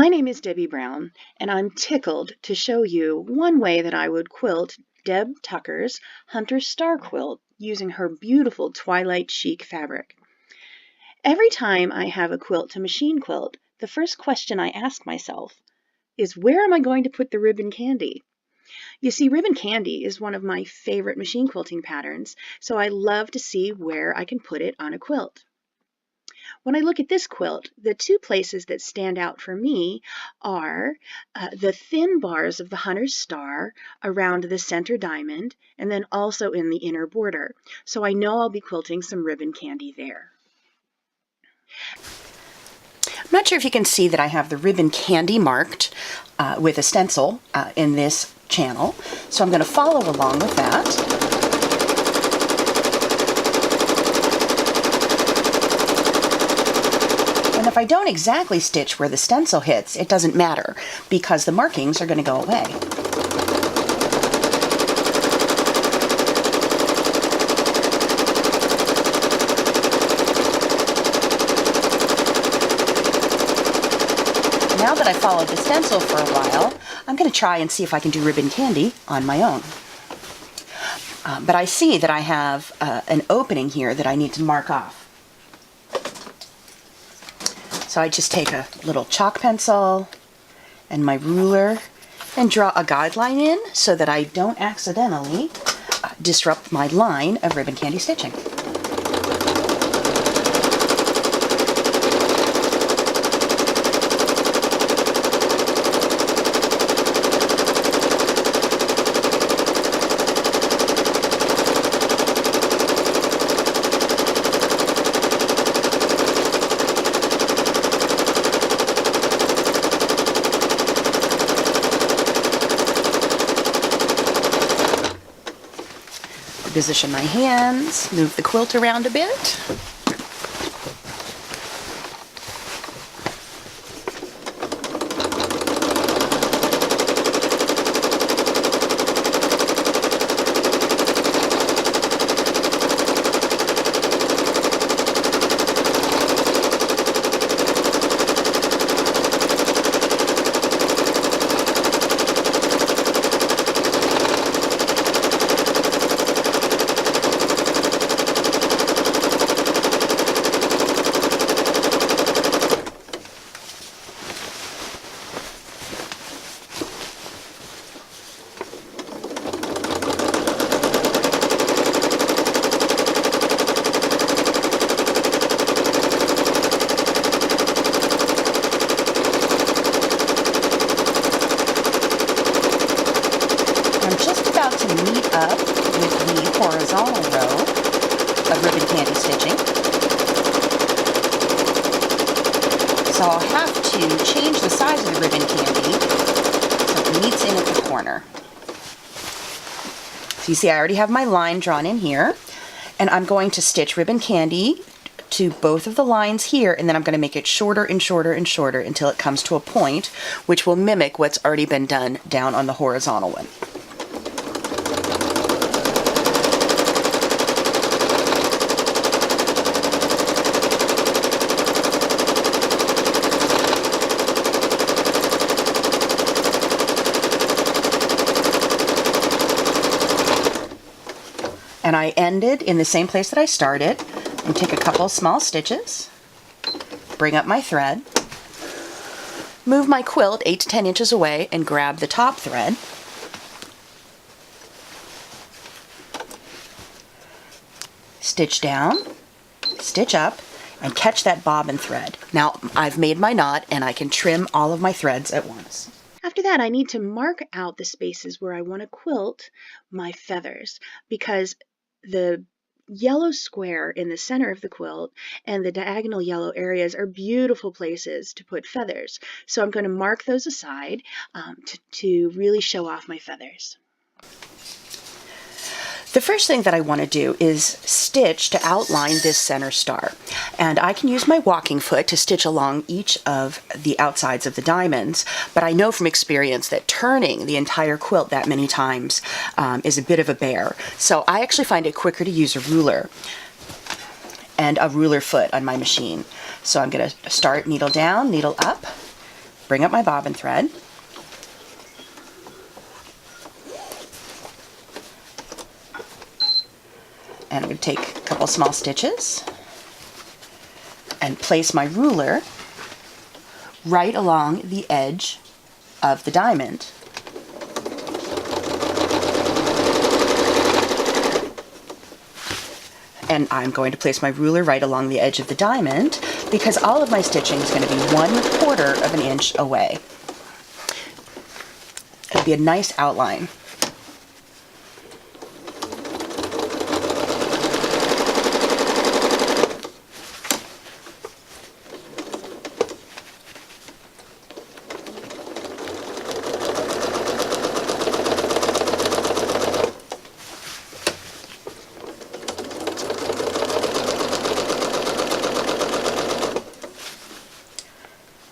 My name is Debbie Brown, and I'm tickled to show you one way that I would quilt Deb Tucker's Hunter Star quilt using her beautiful Twilight Chic fabric. Every time I have a quilt to machine quilt, the first question I ask myself is, where am I going to put the ribbon candy? You see, ribbon candy is one of my favorite machine quilting patterns, so I love to see where I can put it on a quilt. When I look at this quilt, the two places that stand out for me are the thin bars of the Hunter's Star around the center diamond, and then also in the inner border. So I know I'll be quilting some ribbon candy there. I'm not sure if you can see that I have the ribbon candy marked with a stencil in this channel, so I'm going to follow along with that. And if I don't exactly stitch where the stencil hits, it doesn't matter because the markings are going to go away. Now that I've followed the stencil for a while, I'm going to try and see if I can do ribbon candy on my own. But I see that I have an opening here that I need to mark off. So I just take a little chalk pencil and my ruler and draw a guideline in so that I don't accidentally disrupt my line of ribbon candy stitching. Position my hands, move the quilt around a bit. To meet up with the horizontal row of ribbon candy stitching. So I'll have to change the size of the ribbon candy so it meets in at the corner. So you see I already have my line drawn in here, and I'm going to stitch ribbon candy to both of the lines here, and then I'm going to make it shorter and shorter and shorter until it comes to a point which will mimic what's already been done down on the horizontal one. And I ended in the same place that I started, and take a couple small stitches, bring up my thread, move my quilt 8 to 10 inches away and grab the top thread, stitch down, stitch up, and catch that bobbin thread. Now I've made my knot and I can trim all of my threads at once. After that, I need to mark out the spaces where I want to quilt my feathers, because the yellow square in the center of the quilt and the diagonal yellow areas are beautiful places to put feathers. So I'm going to mark those aside to really show off my feathers. The first thing that I want to do is stitch to outline this center star. And I can use my walking foot to stitch along each of the outsides of the diamonds, but I know from experience that turning the entire quilt that many times is a bit of a bear. So I actually find it quicker to use a ruler and a ruler foot on my machine. So I'm going to start needle down, needle up, bring up my bobbin thread. And I'm going to take a couple small stitches and place my ruler right along the edge of the diamond. And I'm going to place my ruler right along the edge of the diamond because all of my stitching is going to be 1/4 of an inch away. It'll be a nice outline.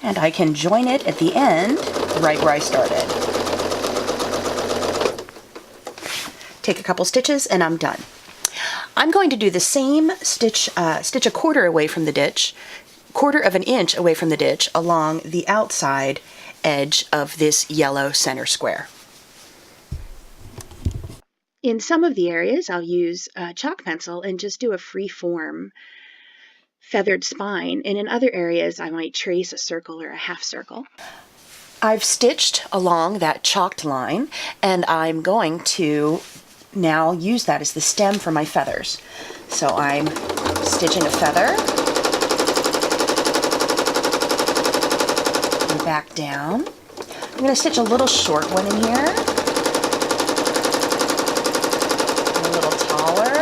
And I can join it at the end right where I started. Take a couple stitches and I'm done. I'm going to do the same stitch a 1/4 away from the ditch, 1/4 of an inch away from the ditch along the outside edge of this yellow center square. In some of the areas, I'll use a chalk pencil and just do a free form feathered spine, and in other areas I might trace a circle or a half circle. I've stitched along that chalked line, and I'm going to now use that as the stem for my feathers. So I'm stitching a feather, and back down. I'm going to stitch a little short one in here, and a little taller,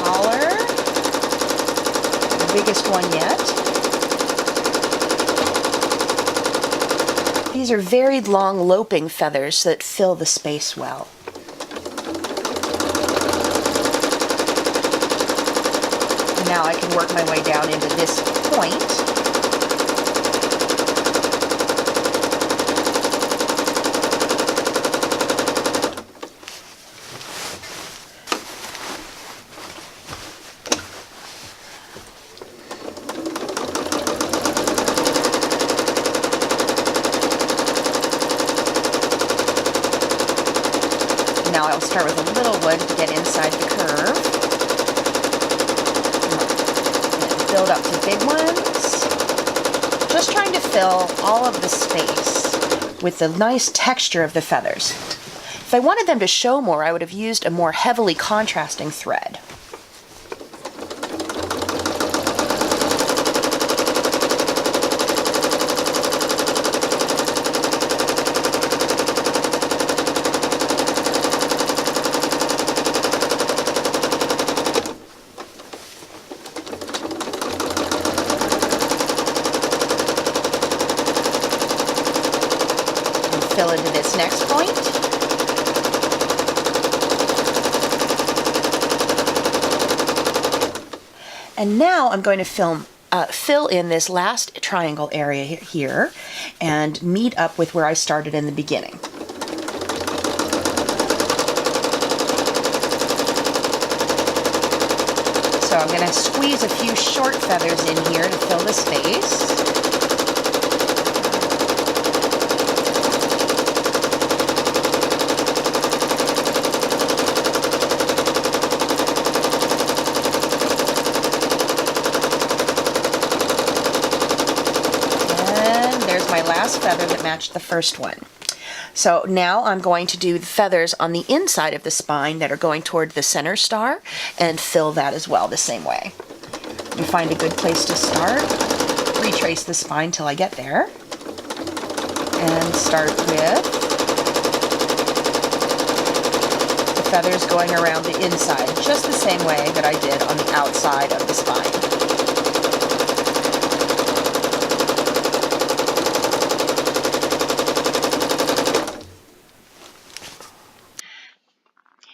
taller, the biggest one yet. These are very long loping feathers that fill the space well. And now I can work my way down into this point. Now I'll start with a little wood to get inside the curve. And build up to big ones. Just trying to fill all of the space with the nice texture of the feathers. If I wanted them to show more, I would have used a more heavily contrasting thread. Fill into this next point. And now I'm going to fill in this last triangle area here and meet up with where I started in the beginning. So I'm going to squeeze a few short feathers in here to fill the space. My last feather that matched the first one. So now I'm going to do the feathers on the inside of the spine that are going toward the center star and fill that as well the same way. You find a good place to start, retrace the spine till I get there, and start with the feathers going around the inside just the same way that I did on the outside of the spine.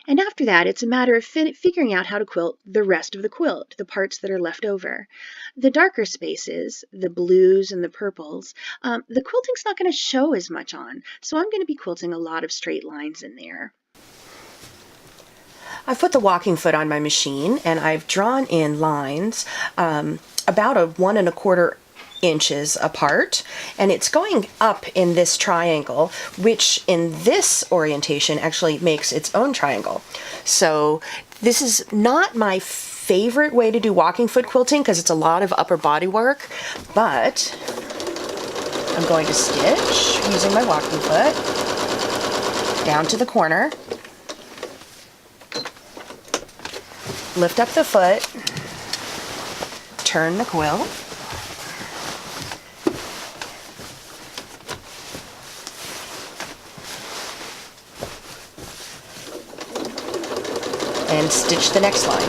And after that, it's a matter of figuring out how to quilt the rest of the quilt, the parts that are left over. The darker spaces, the blues and the purples, the quilting's not going to show as much on, so I'm going to be quilting a lot of straight lines in there. I've put the walking foot on my machine and I've drawn in lines about a 1¼ inches apart, and it's going up in this triangle, which in this orientation actually makes its own triangle. So this is not my favorite way to do walking foot quilting because it's a lot of upper body work, but I'm going to stitch using my walking foot down to the corner, lift up the foot, turn the quilt, and stitch the next line.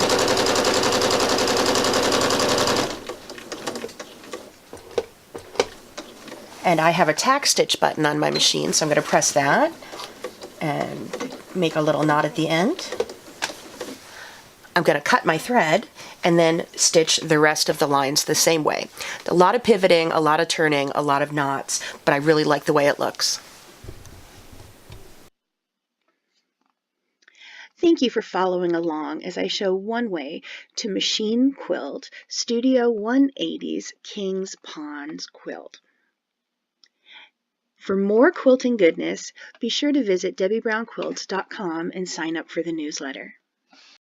And I have a tack stitch button on my machine, so I'm going to press that and make a little knot at the end. I'm going to cut my thread and then stitch the rest of the lines the same way. A lot of pivoting, a lot of turning, a lot of knots, but I really like the way it looks. Thank you for following along as I show one way to machine quilt Studio 180's King's Pawns quilt. For more quilting goodness, be sure to visit debbiebrownquilts.com and sign up for the newsletter.